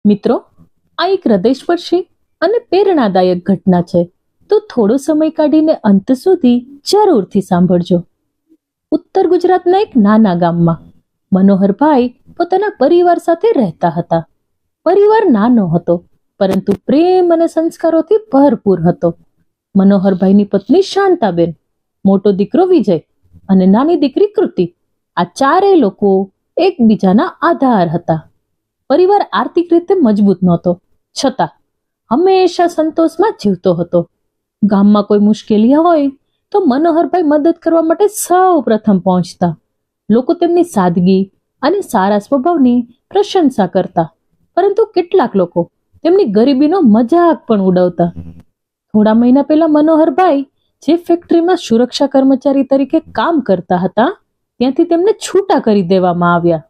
મિત્રો, આ એક હૃદયસ્પર્શી અને પ્રેરણાદાયક ઘટના છે, તો થોડો સમય કાઢીને અંત સુધી જરૂરથી સાંભળજો. ઉત્તર ગુજરાતના એક નાના ગામમાં મનોહરભાઈ પોતાના પરિવાર સાથે રહેતા હતા. પરિવાર નાનો હતો, પરંતુ પ્રેમ અને સંસ્કારોથી ભરપૂર હતો. મનોહરભાઈની પત્ની શાંતાબેન, મોટો દીકરો વિજય અને નાની દીકરી કૃતિ, આ ચારેય લોકો એકબીજાના આધાર હતા. પરિવાર આર્થિક રીતે મજબૂત નહોતો, છતાં હંમેશા સંતોષમાં જીવતો હતો. ગામમાં કોઈ મુશ્કેલી હોય તો મનોહરભાઈ મદદ કરવા માટે સૌ પ્રથમ પહોંચતા. લોકો તેમની સાદગી અને સારા સ્વભાવની પ્રશંસા કરતા, પરંતુ કેટલાક લોકો તેમની ગરીબીનો મજાક પણ ઉડાવતા. થોડા મહિના પહેલા મનોહરભાઈ જે ફેક્ટરીમાં સુરક્ષા કર્મચારી તરીકે કામ કરતા હતા, ત્યાંથી તેમને છૂટા કરી દેવામાં આવ્યા.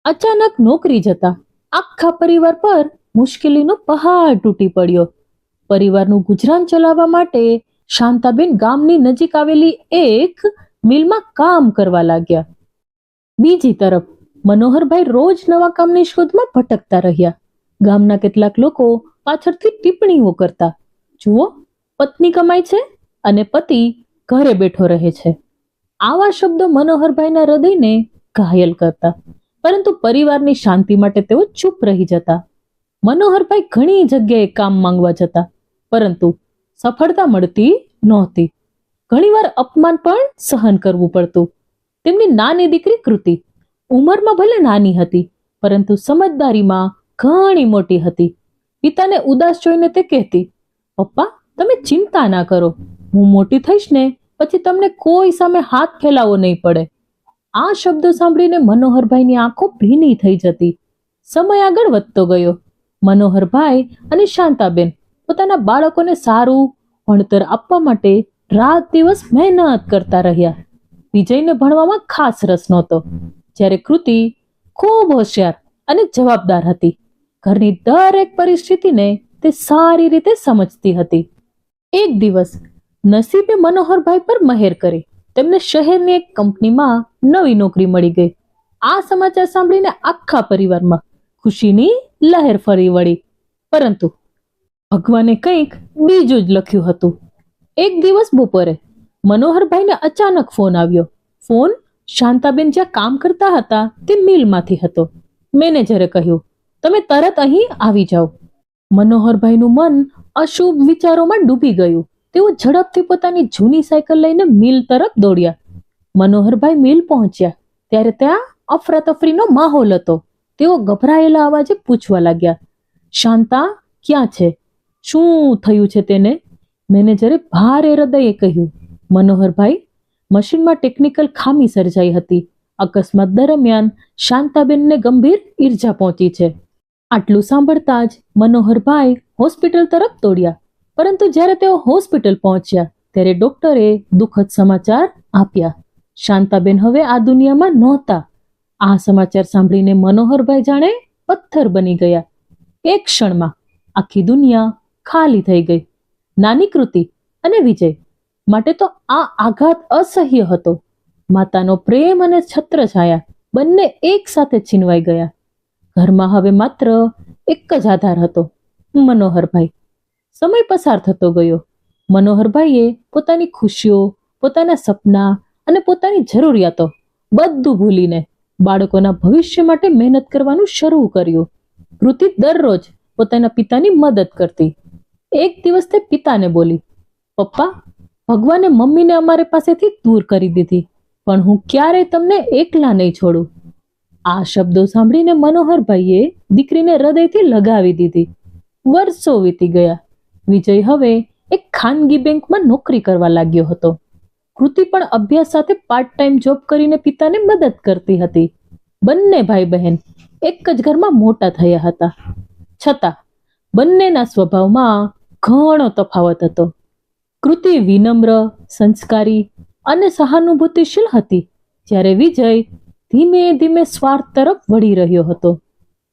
અચાનક નોકરી જતા આખા પરિવાર પર મુશ્કેલીનો પહાડ તૂટી પડ્યો. પરિવારનું ગુજરાન ચલાવવા માટે શાંતાબેન ગામની નજીક આવેલી એક મિલમાં કામ કરવા લાગ્યા. બીજી તરફ મનોહરભાઈ રોજ નવા કામની શોધમાં ભટકતા રહ્યા. ગામના કેટલાક લોકો પાછળથી ટિપ્પણીઓ કરતા, જુઓ, પત્ની કમાય છે અને પતિ ઘરે બેઠો રહે છે. આવા શબ્દો મનોહરભાઈના હૃદયને ઘાયલ કરતા, પરંતુ પરિવારની શાંતિ માટે તેઓ ચૂપ રહી જતા. મનોહરભાઈ ઘણી જગ્યાએ કામ માંગવા જતા, પરંતુ સફળતા મળતી નહોતી. ઘણીવાર અપમાન પણ સહન કરવું પડતું. તેમની નાની દીકરી કૃતિ ઉંમરમાં ભલે નાની હતી, પરંતુ સમજદારીમાં ઘણી મોટી હતી. પિતાને ઉદાસ જોઈને તે કહેતી, પપ્પા, તમે ચિંતા ના કરો, હું મોટી થઈશ ને પછી તમને કોઈ સામે હાથ ફેલાવો નહીં પડે. આ શબ્દો સાંભળીને મનોહરભાઈની આંખો ભીની થઈ જતી. સમય આગળ વધતો ગયો. મનોહરભાઈ અને શાંતાબેન પોતાના બાળકોને સારું ભણતર આપવા માટે રાત દિવસ મહેનત કરતા રહ્યા. વિજયને ભણવામાં ખાસ રસ નહોતો, જ્યારે કૃતિ ખૂબ હોશિયાર અને જવાબદાર હતી. ઘરની દરેક પરિસ્થિતિને તે સારી રીતે સમજતી હતી. એક દિવસ નસીબે મનોહરભાઈ પર મહેર કરી. તેમને શહેરની એક કંપનીમાં નવી નોકરી મળી ગઈ. આ સમાચાર સાંભળીને આખા પરિવારમાં ખુશીની લહેર ફરી વળી. પરંતુ ભગવાને કંઈક બીજું જ લખ્યું હતું. એક દિવસ બપોરે મનોહરભાઈને અચાનક ફોન આવ્યો. ફોન શાંતાબેન જ્યાં કામ કરતા હતા તે મિલમાંથી હતો. મેનેજરે કહ્યું, તમે તરત અહીં આવી જાઓ. મનોહરભાઈનું મન અશુભ વિચારોમાં ડૂબી ગયું. તેઓ ઝડપથી પોતાની જૂની સાયકલ લઈને મિલ તરફ દોડ્યા. મનોહરભાઈ મિલ પહોંચ્યા ત્યારે ત્યાં અફરાતફરીનો માહોલ હતો. તેઓ ગભરાયેલા અવાજે પૂછવા લાગ્યા, શાંતા ક્યાં છે? શું થયું છે તેને? મેનેજરે ભારે હૃદયે કહ્યું, મનોહરભાઈ, મશીનમાં ટેકનિકલ ખામી સર્જાઈ હતી. અકસ્માત દરમિયાન શાંતાબેનને ગંભીર ઈજા પહોંચી છે. આટલું સાંભળતા જ મનોહરભાઈ હોસ્પિટલ તરફ દોડ્યા. પરંતુ જ્યારે તેઓ હોસ્પિટલ પહોંચ્યા ત્યારે ડોક્ટરે દુઃખદ સમાચાર આપ્યા. શાંતાબેન હવે આ દુનિયામાં નહોતા. આ સમાચાર સાંભળીને મનોહરભાઈ જાણે પથ્થર બની ગયા. એક ક્ષણમાં આખી દુનિયા ખાલી થઈ ગઈ. નાની કૃતિ અને વિજય માટે તો આ આઘાત અસહ્ય હતો. માતાનો પ્રેમ અને છત્રછાયા બંને એક સાથે છીનવાઈ ગયા. ઘરમાં હવે માત્ર એક જ આધાર હતો, મનોહરભાઈ. સમય પસાર થતો ગયો. મનોહરભાઈએ પોતાની ખુશીઓ, પોતાના સપના અને પોતાની જરૂરિયાતો બધું ભૂલીને બાળકોના ભવિષ્ય માટે મહેનત કરવાનું શરૂ કર્યું. કૃતિ દરરોજ પોતાના પિતાની મદદ કરતી. એક દિવસ તે પિતાને બોલી, પપ્પા, ભગવાને મમ્મીને અમારે પાસેથી દૂર કરી દીધી, પણ હું ક્યારેય તમને એકલા નહીં છોડું. આ શબ્દો સાંભળીને મનોહરભાઈએ દીકરીને હૃદયથી લગાવી દીધી. વર્ષો વીતી ગયા. વિજય હવે એક ખાનગી બેંકમાં નોકરી કરવા લાગ્યો હતો. કૃતિ પણ અભ્યાસ સાથે પાર્ટ ટાઈમ જોબ કરીને પિતાને મદદ કરતી હતી. બંને ભાઈ બહેન એક જ ઘરમાં મોટા થયા હતા, છતાં બંનેના સ્વભાવમાં ઘણો તફાવત હતો. કૃતિ વિનમ્ર, સંસ્કારી અને સહાનુભૂતિશીલ હતી, જ્યારે વિજય ધીમે ધીમે સ્વાર્થ તરફ વળી રહ્યો હતો.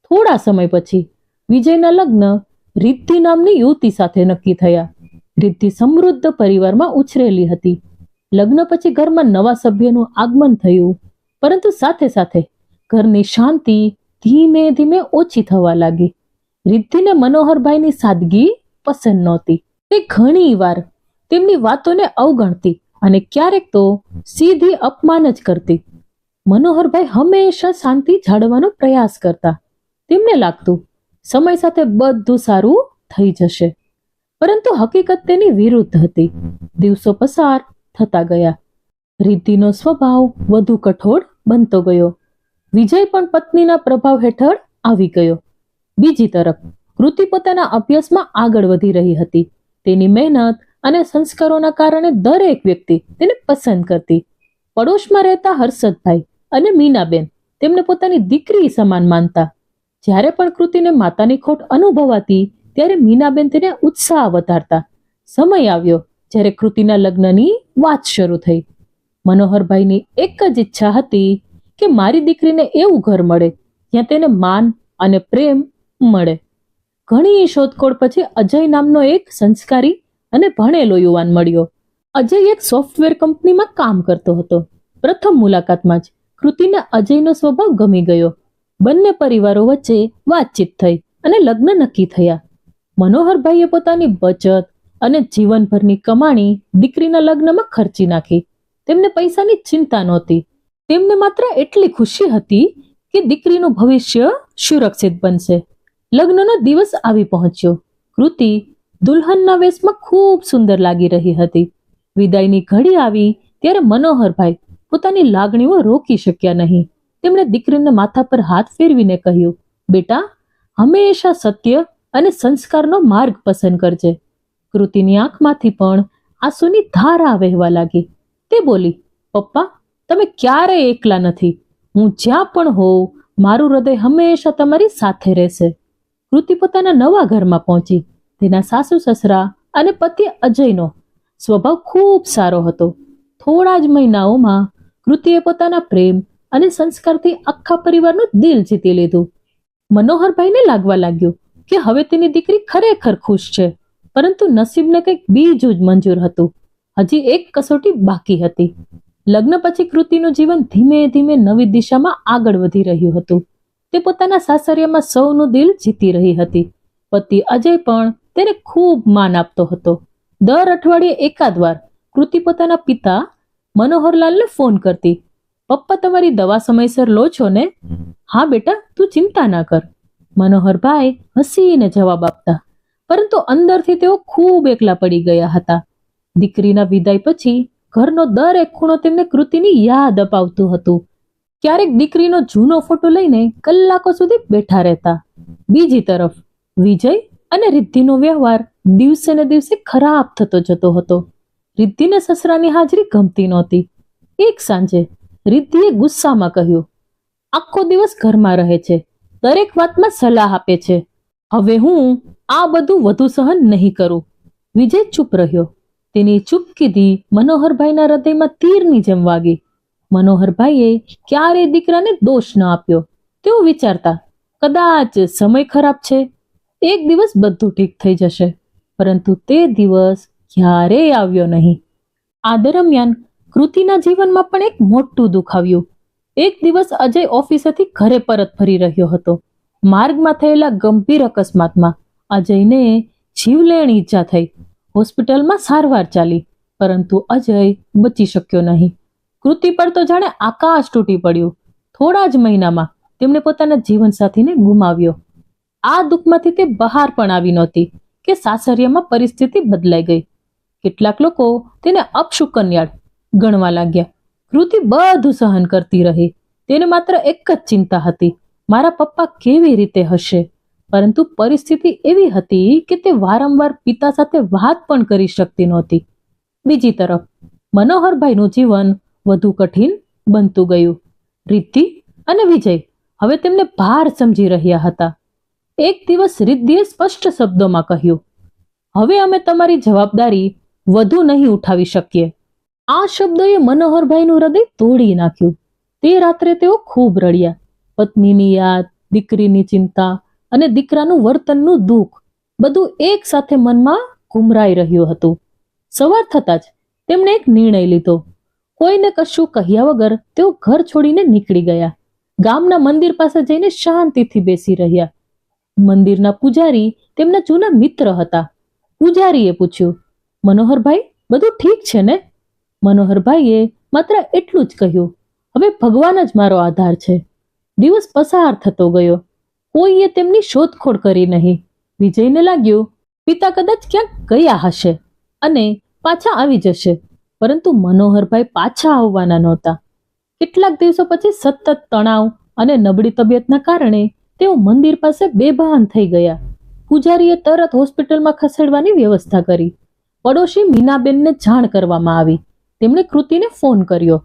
થોડા સમય પછી વિજયના લગ્ન રિદ્ધિ નામની યુવતી સાથે નક્કી થયા. રિદ્ધિ સમૃદ્ધ પરિવારમાં ઉછરેલી હતી. લગ્ન પછી ઘરમાં નવા સભ્યનું આગમન થયું, પરંતુ સાથે સાથે ઘરની શાંતિ ધીમે ધીમે ઓછી થવા લાગી. રિદ્ધિને મનોહરભાઈની સાદગી પસંદ નહોતી. તે ઘણી વાર તેમની વાતોને અવગણતી અને ક્યારેક તો સીધી અપમાન જ કરતી. મનોહરભાઈ હંમેશા શાંતિ જાળવવાનો પ્રયાસ કરતા. તેમને લાગતું સમય સાથે બધું સારું થઈ જશે, પરંતુ હકીકત તેની વિરુદ્ધ હતી. દિવસો પસાર થતા ગયા. રિદ્ધિનો સ્વભાવ વધુ કઠોર બનતો ગયો. વિજય પણ પત્નીના પ્રભાવ હેઠળ આવી ગયો. બીજી તરફ કૃતિ પોતાના અભ્યાસમાં આગળ વધી રહી હતી. તેની મહેનત અને સંસ્કારોના કારણે દરેક વ્યક્તિ તેને પસંદ કરતી. પડોશમાં રહેતા હર્ષદભાઈ અને મીનાબેન તેમને પોતાની દીકરી સમાન માનતા. જ્યારે પણ કૃતિને માતાની ખોટ અનુભવાતી ત્યારે મીનાબેન તેને ઉત્સાહ વધારતા. સમય આવ્યો જ્યારે કૃતિના લગ્નની વાત શરૂ થઈ. મનોહરભાઈની એક જ ઈચ્છા હતી કે મારી દીકરીને એવું ઘર મળે જ્યાં તેને માન અને પ્રેમ મળે. ઘણી શોધખોળ પછી અજય નામનો એક સંસ્કારી અને ભણેલો યુવાન મળ્યો. અજય એક સોફ્ટવેર કંપનીમાં કામ કરતો હતો. પ્રથમ મુલાકાતમાં જ કૃતિને અજયનો સ્વભાવ ગમી ગયો. બંને પરિવારો વચ્ચે વાતચીત થઈ અને લગ્ન નક્કી થયા. મનોહરભાઈએ પોતાની બચત અને જીવનભરની કમાણી દીકરીના લગ્નમાં ખર્ચી નાખી. તેમને પૈસાની ચિંતા નહોતી. તેમને માત્ર એટલી ખુશી હતી કે દીકરીનું ભવિષ્ય સુરક્ષિત બનશે. લગ્નનો દિવસ આવી પહોંચ્યો. કૃતિ દુલ્હનના વેશમાં ખૂબ સુંદર લાગી રહી હતી. વિદાયની ઘડી આવી ત્યારે મનોહરભાઈ પોતાની લાગણીઓ રોકી શક્યા નહીં. તેમણે દીકરીને માથા પર હાથ ફેરવીને કહ્યું, બેટા, હંમેશા સત્ય અને સંસ્કારનો માર્ગ પસંદ કરજે. કૃતિની આંખમાંથી પણ આંસુની ધારા વહેવા લાગી. તે બોલી, પપ્પા, તમે ક્યારેય એકલા નથી. હું જ્યાં પણ હોઉં મારું હૃદય હંમેશા તમારી સાથે રહેશે. કૃતિ પોતાના નવા ઘરમાં પહોંચી. તેના સાસુ સસરા અને પતિ અજયનો સ્વભાવ ખૂબ સારો હતો. થોડા જ મહિનાઓમાં કૃતિએ પોતાના પ્રેમ અને સંસ્કારથી આખા પરિવારનું દિલ જીતી લીધું. મનોહરભાઈને લાગવા લાગ્યું કે હવે તેની દીકરી ખરેખર ખુશ છે, પરંતુ નસીબને કંઈક બીજું જ મંજૂર હતું. હજી એક કસોટી બાકી હતી. લગ્ન પછી કૃતિનું જીવન ધીમે ધીમે નવી દિશામાં આગળ વધી રહ્યું હતું. તે પોતાના સાસરિયામાં સૌનું દિલ જીતી રહી હતી. પતિ અજય પણ તેને ખૂબ માન આપતો હતો. દર અઠવાડિયે એકાદ વાર કૃતિ પોતાના પિતા મનોહરલાલને ફોન કરતી, પપ્પા, તમારી દવા સમયસર લો છો ને? હા બેટા, તું ચિંતા ના કર. મનોહરભાઈ હસીને જવાબ આપતા, પરંતુ અંદરથી તેઓ ખૂબ એકલા પડી ગયા હતા. દીકરીના વિદાય પછી ઘરનો દરેક ખૂણો તેમને કૃતિની યાદ અપાવતું હતું. ક્યારેક દીકરીનો જૂનો ફોટો લઈને કલાકો સુધી બેઠા રહેતા. બીજી તરફ વિજય અને રિદ્ધિનો વ્યવહાર દિવસે ને દિવસે ખરાબ થતો જતો હતો. રિદ્ધિને સસરાની હાજરી ગમતી નહોતી. એક સાંજે રિદ્ધિએ ગુસ્સામાં કહ્યું, આખો દિવસ ઘરમાં રહે છે, દરેક વાતમાં સલાહ આપે છે. હવે હું આ બધું વધુ સહન નહીં કરું. વિજય ચૂપ રહ્યો. તેની ચૂપકીદી મનોહરભાઈના હૃદયમાં તીરની જેમ વાગી. મનોહરભાઈએ ક્યારેય દીકરાને દોષ ન આપ્યો. તેઓ વિચારતા, કદાચ સમય ખરાબ છે, એક દિવસ બધું ઠીક થઈ જશે. પરંતુ તે દિવસ ક્યારેય આવ્યો નહીં. આ દરમિયાન કૃતિના જીવનમાં પણ એક મોટું દુઃખ આવ્યું. એક દિવસ અજય ઓફિસેથી ઘરે પરત ફરી રહ્યો હતો. માર્ગમાં થયેલા ગંભીર અકસ્માતમાં અજયને જીવલેણ ઈજા થઈ. હોસ્પિટલમાં સારવાર ચાલી, પરંતુ અજય બચી શક્યો નહીં. કૃતિ પર તો જાણે આકાશ તૂટી પડ્યું. થોડા જ મહિનામાં તેમણે પોતાના જીવનસાથીને ગુમાવ્યો. આ દુઃખમાંથી તે બહાર પણ આવી નહોતી કે સાસરિયામાં પરિસ્થિતિ બદલાઈ ગઈ. કેટલાક લોકો તેને અપશુકન્યાળ ગણવા લાગ્યા. કૃતિ બધું સહન કરતી રહી. તેને માત્ર એક જ ચિંતા હતી, મારા પપ્પા કેવી રીતે હશે. પરંતુ પરિસ્થિતિ એવી હતી કે તે વારંવાર પિતા સાથે વાત પણ કરી શકતી નહોતી. બીજી તરફ મનોહરભાઈનું જીવન વધુ કઠિન બનતું ગયું. રિદ્ધિ અને વિજય હવે તેમને ભાર સમજી રહ્યા હતા. એક દિવસ રિદ્ધિએ સ્પષ્ટ શબ્દોમાં કહ્યું, હવે અમે તમારી જવાબદારી વધુ નહીં ઉઠાવી શકીએ. આ શબ્દોએ મનોહરભાઈનું હૃદય તોડી નાખ્યું. તે રાત્રે તેઓ ખૂબ રડ્યા. પત્નીની યાદ, દીકરીની ચિંતા અને દીકરાનું વર્તનનું દુઃખ બધું એક સાથે મનમાં ઘુમરાઈ રહ્યું હતું. સવાર થતાં જ તેમણે એક નિર્ણય લીધો. કોઈને કશું કહ્યા વગર તેઓ ઘર છોડીને નીકળી ગયા. ગામના મંદિર પાસે જઈને શાંતિથી બેસી રહ્યા. મંદિરના પૂજારી તેમના જૂના મિત્ર હતા. પૂજારીએ પૂછ્યું, મનોહરભાઈ, બધું ઠીક છે ને? મનોહરભાઈએ માત્ર એટલું જ કહ્યું, હવે ભગવાન જ મારો આધાર છે. દિવસ પસાર થતો ગયો. કોઈએ તેમની શોધખોળ કરી નહીં. વિજયને લાગ્યું પિતા કદાચ ક્યાંક ગયા હશે અને પાછા આવી જશે, પરંતુ મનોહરભાઈ પાછા આવવાના નહોતા. કેટલાક દિવસો પછી સતત તણાવ અને નબળી તબિયતના કારણે તેઓ મંદિર પાસે બેભાન થઈ ગયા. પૂજારીએ તરત હોસ્પિટલમાં ખસેડવાની વ્યવસ્થા કરી. પડોશી મીનાબેનને જાણ કરવામાં આવી. તેમણે કૃતિને ફોન કર્યો.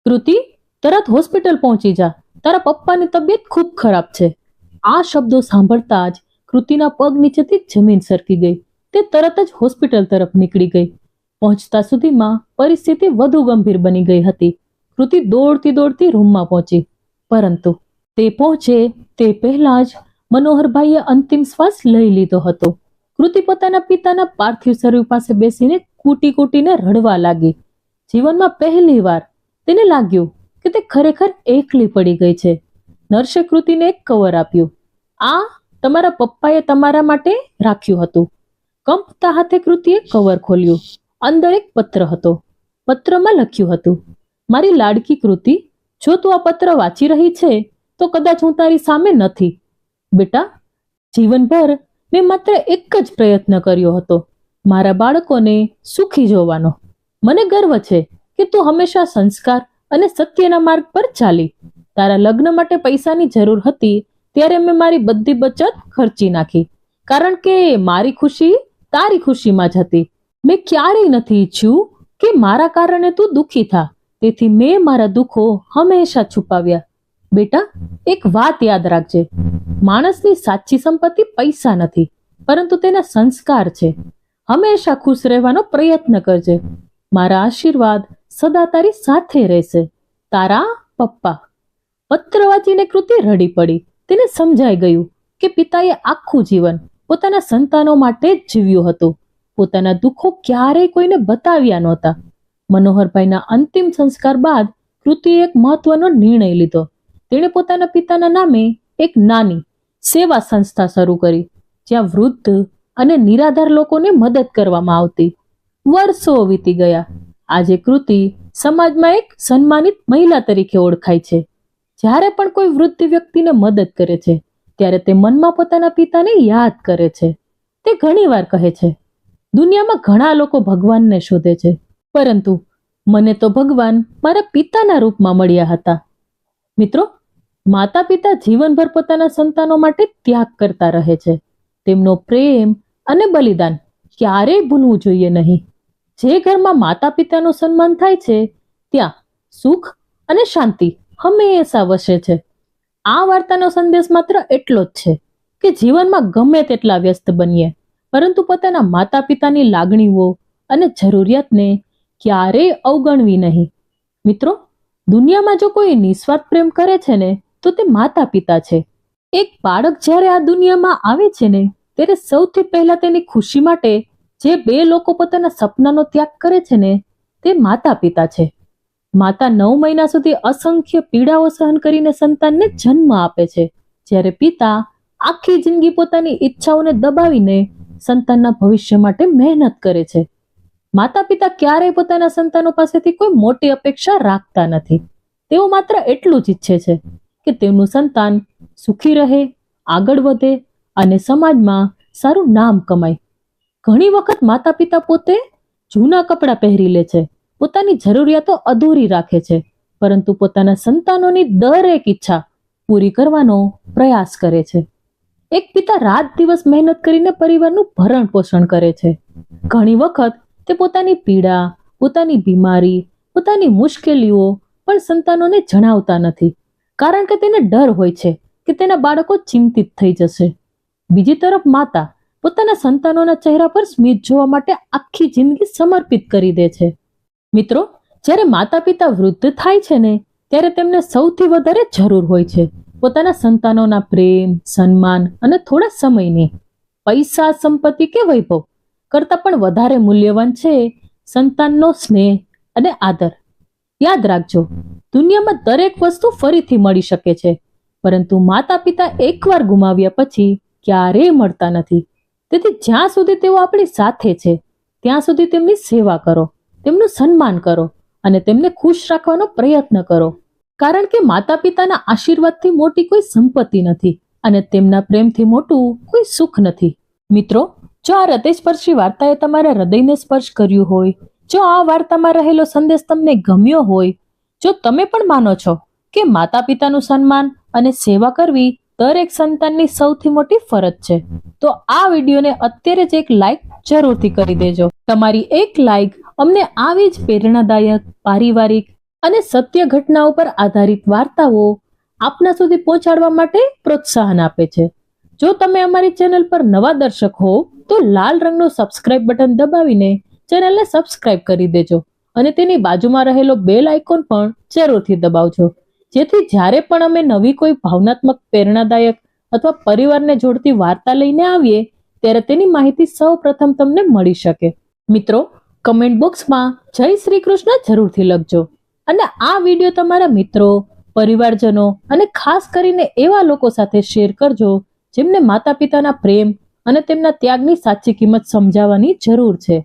કૃતિ, તરત હોસ્પિટલ પહોંચી જા, તારા પપ્પાની તબિયત ખૂબ ખરાબ છે. આ શબ્દો સાંભળતા જ કૃતિના પગ નીચેથી જમીન સરકી ગઈ. તે તરત જ હોસ્પિટલ તરફ નીકળી ગઈ. પહોંચતા સુધીમાં પરિસ્થિતિ વધુ ગંભીર બની ગઈ હતી. કૃતિ દોડતી દોડતી રૂમમાં પહોંચી, પરંતુ તે પહોંચે તે પહેલા જ મનોહરભાઈએ અંતિમ શ્વાસ લઈ લીધો હતો. કૃતિ પોતાના પિતાના પાર્થિવ શરીર પાસે બેસીને કૂટી કૂટીને રડવા લાગી. જીવનમાં પહેલીવાર તેને લાગ્યું કે તે ખરેખર એકલી પડી ગઈ છે. નર્સે કૃતિને એક કવર આપ્યું. આ તમારા પપ્પાએ તમારા માટે રાખ્યું હતું. કંપતા હાથે કૃતિએ કવર ખોલ્યું. અંદર એક પત્ર હતો. પત્રમાં લખ્યું હતું, મારી લાડકી કૃતિ, જો તું આ પત્ર વાંચી રહી છે તો કદાચ હું તારી સામે નથી. બેટા, જીવનભર મેં માત્ર એક જ પ્રયત્ન કર્યો હતો, મારા બાળકોને સુખી જોવાનો. મને ગર્વ છે કે તું હંમેશા સંસ્કાર અને સત્યના માર્ગ પર ચાલી. તારા લગ્ન માટે પૈસાની જરૂર હતી ત્યારે મેં મારી બધી બચત ખર્ચી નાખી, કારણ કે મારી ખુશી તારી ખુશીમાં જ હતી. મેં ક્યારેય નથી ઈચ્છ્યું કે મારા કારણે તું દુઃખી થા, તેથી મેં મારા દુઃખો હંમેશા છુપાવ્યા. બેટા, એક વાત યાદ રાખજે, માણસની સાચી સંપત્તિ પૈસા નથી, પરંતુ તેના સંસ્કાર છે. હંમેશા ખુશ રહેવાનો પ્રયત્ન કરજે. મારા આશીર્વાદ સદા તારી સાથે રહેશે. તારા પપ્પા. પત્ર વાંચીને કૃતિ રડી પડી. તેને સમજાઈ ગયું કે પિતાએ આખું જીવન પોતાના સંતાનો માટે જ જીવ્યું હતું. પોતાના દુઃખો ક્યારેય કોઈને બતાવ્યા નહોતા. મનોહરભાઈના અંતિમ સંસ્કાર બાદ કૃતિએ એક મહત્વનો નિર્ણય લીધો. તેણે પોતાના પિતાના નામે એક નાની સેવા સંસ્થા શરૂ કરી, જ્યાં વૃદ્ધ અને નિરાધાર લોકોને મદદ કરવામાં આવતી. વર્ષો વીતી ગયા. આજે કૃતિ સમાજમાં એક સન્માનિત મહિલા તરીકે ઓળખાય છે. જ્યારે પણ કોઈ વૃદ્ધ વ્યક્તિને મદદ કરે છે ત્યારે તે મનમાં પોતાના પિતાને યાદ કરે છે. તે ઘણીવાર કહે છે, દુનિયામાં ઘણા લોકો ભગવાનને શોધે છે, પરંતુ મને તો ભગવાન મારા પિતાના રૂપમાં મળ્યા હતા. મિત્રો, માતા પિતા જીવનભર પોતાના સંતાનો માટે ત્યાગ કરતા રહે છે. તેમનો પ્રેમ અને બલિદાન ક્યારેય ભૂલવું જોઈએ નહીં. જે ઘરમાં માતા પિતાનું સન્માન થાય છે ત્યાં સુખ અને શાંતિ હંમેશા વસે છે. આ વાર્તાનો સંદેશ માત્ર એટલો જ છે કે જીવનમાં ગમે તેટલા વ્યસ્ત બનીએ, પરંતુ પોતાના માતા પિતાની લાગણીઓ અને જરૂરિયાતને ક્યારેય અવગણવી નહીં. મિત્રો, દુનિયામાં જો કોઈ નિસ્વાર્થ પ્રેમ કરે છે ને તો તે માતા પિતા છે. એક બાળક જ્યારે આ દુનિયામાં આવે છે ને ત્યારે સૌથી પહેલા તેની ખુશી માટે જે બે લોકો પોતાના સપનાનો ત્યાગ કરે છે ને તે માતા પિતા છે. માતા 9 મહિના સુધી અસંખ્ય પીડાઓ સહન કરીને સંતાનને જન્મ આપે છે, જ્યારે પિતા આખી જિંદગી પોતાની ઈચ્છાઓને દબાવીને સંતાનના ભવિષ્ય માટે મહેનત કરે છે. માતા પિતા ક્યારેય પોતાના સંતાનો પાસેથી કોઈ મોટી અપેક્ષા રાખતા નથી. તેઓ માત્ર એટલું જ ઈચ્છે છે કે તેમનું સંતાન સુખી રહે, આગળ વધે અને સમાજમાં સારું નામ કમાય. ઘણી વખત માતા પિતા પોતે જૂના કપડાં પહેરી લે છે, પોતાની જરૂરિયાતો અધૂરી રાખે છે, પરંતુ પોતાના સંતાનોની દરેક ઈચ્છા પૂરી કરવાનો પ્રયાસ કરે છે. એક પિતા રાત દિવસ મહેનત કરીને પરિવારનું ભરણ પોષણ કરે છે. ઘણી વખત તે પોતાની પીડા, પોતાની બીમારી, પોતાની મુશ્કેલીઓ પણ સંતાનોને જણાવતા નથી, કારણ કે તેને ડર હોય છે કે તેના બાળકો ચિંતિત થઈ જશે. બીજી તરફ માતા પોતાના સંતાનોના ચહેરા પર સ્મિત જોવા માટે આખી જિંદગી સમર્પિત કરી દે છે. મિત્રો, જ્યારે માતા પિતા વૃદ્ધ થાય છે ને ત્યારે તેમને સૌથી વધારે જરૂર હોય છે પોતાના સંતાનોના પ્રેમ, સન્માન અને થોડા સમયની. પૈસા, સંપત્તિ કે વૈભવ કરતાં પણ વધારે મૂલ્યવાન છે સંતાનનો સ્નેહ અને આદર. યાદ રાખજો, દુનિયામાં દરેક વસ્તુ ફરીથી મળી શકે છે, પરંતુ માતા પિતા એકવાર ગુમાવ્યા પછી ક્યારેય મળતા નથી. તેથી જ્યાં સુધી તેઓ આપણી સાથે છે ત્યાં સુધી તેમની સેવા કરો, તેમનું સન્માન કરો અને તેમને ખુશ રાખવાનો પ્રયત્ન કરો. કારણ કે માતા પિતાના આશીર્વાદથી મોટી કોઈ સંપત્તિ નથી અને તેમના પ્રેમથી મોટું કોઈ સુખ નથી. મિત્રો, જો આ હૃદયસ્પર્શી વાર્તાએ તમારા હૃદયને સ્પર્શ કર્યું હોય, જો આ વાર્તામાં રહેલો સંદેશ તમને ગમ્યો હોય, જો તમે પણ માનો છો કે માતા પિતાનું સન્માન અને સેવા કરવી દરેક સંતાનની સૌથી મોટી ફરજ છે, તો આ વિડીયોને અત્યારે જ એક લાઈક જરૂરથી કરી દેજો. તમારી એક લાઈક અમને આવી જ પ્રેરણાદાયક, પારિવારિક અને સત્ય ઘટનાઓ પર આધારિત વાર્તાઓ આપના સુધી પહોંચાડવા માટે પ્રોત્સાહન આપે છે. જો તમે અમારી ચેનલ પર નવા દર્શક હો તો લાલ રંગનું સબસ્ક્રાઇબ બટન દબાવીને ચેનલને સબસ્ક્રાઇબ કરી દેજો અને તેની બાજુમાં રહેલો બેલ આઇકોન પણ જરૂરથી દબાવજો, જેથી જ્યારે પણ અમે નવી કોઈ ભાવનાત્મક, પ્રેરણાદાયક અથવા પરિવારને જોડતી વાર્તા લઈને આવીએ ત્યારે તેની માહિતી સૌપ્રથમ તમને મળી શકે. મિત્રો, કમેન્ટ બોક્સમાં જય શ્રી કૃષ્ણ જરૂરથી લખજો અને આ વિડીયો તમારા મિત્રો, પરિવારજનો અને ખાસ કરીને એવા લોકો સાથે શેર કરજો જેમને માતા પિતાના પ્રેમ અને તેમના ત્યાગની સાચી કિંમત સમજાવવાની જરૂર છે.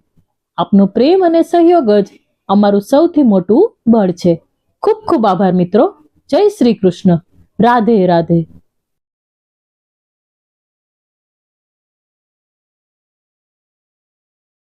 આપનો પ્રેમ અને સહયોગ જ અમારું સૌથી મોટું બળ છે. ખૂબ ખૂબ આભાર મિત્રો. જય શ્રી કૃષ્ણ. રાધે રાધે.